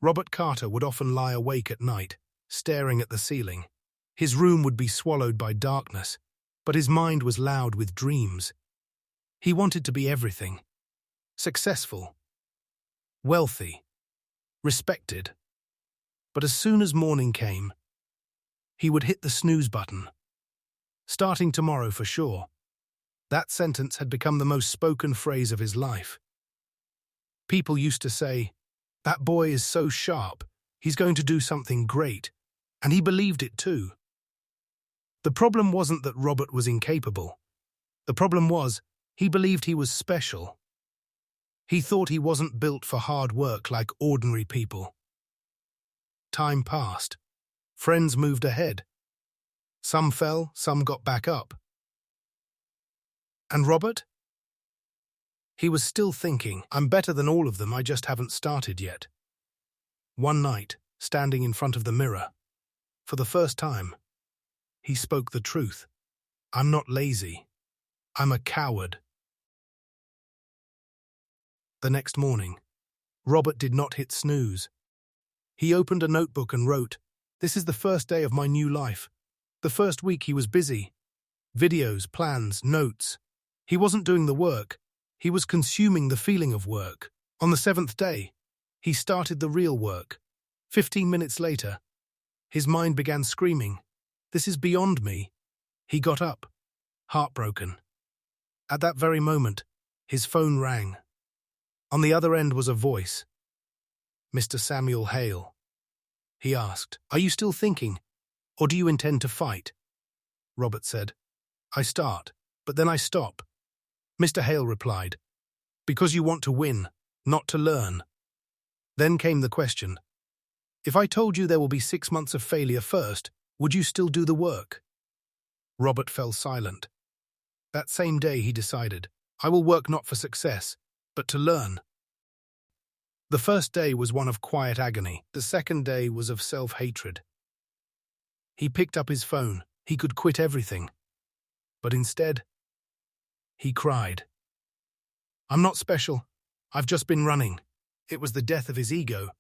Robert Carter would often lie awake at night, staring at the ceiling. His room would be swallowed by darkness, but his mind was loud with dreams. He wanted to be everything: successful, wealthy, respected. But as soon as morning came, he would hit the snooze button. Starting tomorrow for sure. That sentence had become the most spoken phrase of his life. People used to say, "That boy is so sharp, he's going to do something great," and he believed it too. The problem wasn't that Robert was incapable. The problem was, he believed he was special. He thought he wasn't built for hard work like ordinary people. Time passed. Friends moved ahead. Some fell, some got back up. And Robert? He was still thinking, "I'm better than all of them, I just haven't started yet." One night, standing in front of the mirror, for the first time, he spoke the truth. "I'm not lazy. I'm a coward." The next morning, Robert did not hit snooze. He opened a notebook and wrote, "This is the first day of my new life." The first week he was busy. Videos, plans, notes. He wasn't doing the work. He was consuming the feeling of work. On the 7th day, he started the real work. 15 minutes later, his mind began screaming, "This is beyond me." He got up, heartbroken. At that very moment, his phone rang. On the other end was a voice. "Mr. Samuel Hale." He asked, "Are you still thinking, or do you intend to fight?" Robert said, "I start, but then I stop." Mr. Hale replied, "Because you want to win, not to learn." Then came the question, "If I told you there will be 6 months of failure first, would you still do the work?" Robert fell silent. That same day he decided, "I will work not for success, but to learn." The first day was one of quiet agony. The second day was of self-hatred. He picked up his phone. He could quit everything. But instead, he cried. "I'm not special. I've just been running." It was the death of his ego.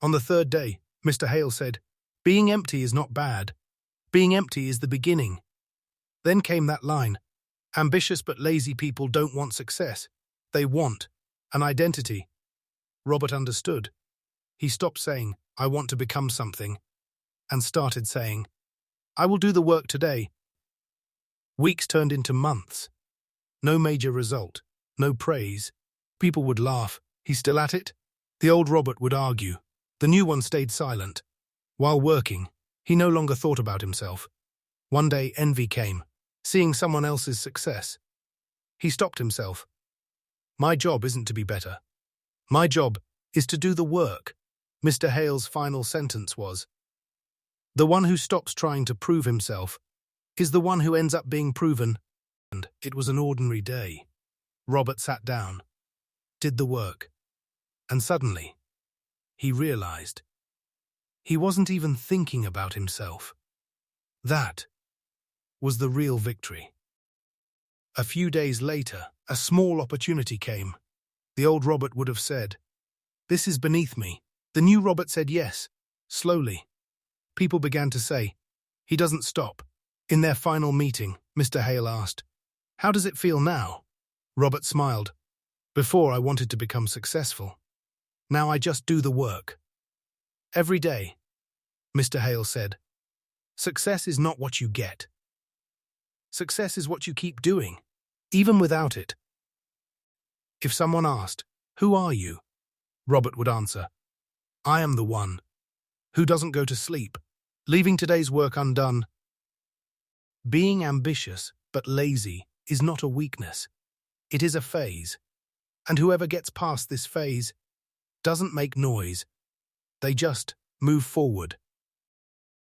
On the third day, Mr. Hale said, "Being empty is not bad. Being empty is the beginning." Then came that line, "Ambitious but lazy people don't want success. They want an identity." Robert understood. He stopped saying, "I want to become something," and started saying, "I will do the work today." Weeks turned into months. No major result, no praise. People would laugh. "He's still at it?" The old Robert would argue. The new one stayed silent. While working, he no longer thought about himself. One day, envy came, seeing someone else's success. He stopped himself. "My job isn't to be better. My job is to do the work." Mr. Hale's final sentence was, "The one who stops trying to prove himself is the one who ends up being proven." And it was an ordinary day. Robert sat down, did the work, and suddenly, he realized he wasn't even thinking about himself. That was the real victory. A few days later, a small opportunity came. The old Robert would have said, "This is beneath me." The new Robert said yes, slowly. People began to say, "He doesn't stop." In their final meeting, Mr. Hale asked, "How does it feel now?" Robert smiled. "Before I wanted to become successful. Now I just do the work." "Every day," Mr. Hale said, "success is not what you get. Success is what you keep doing, even without it." If someone asked, "Who are you?" Robert would answer, "I am the one who doesn't go to sleep, leaving today's work undone." Being ambitious but lazy is not a weakness. It is a phase. And whoever gets past this phase doesn't make noise. They just move forward.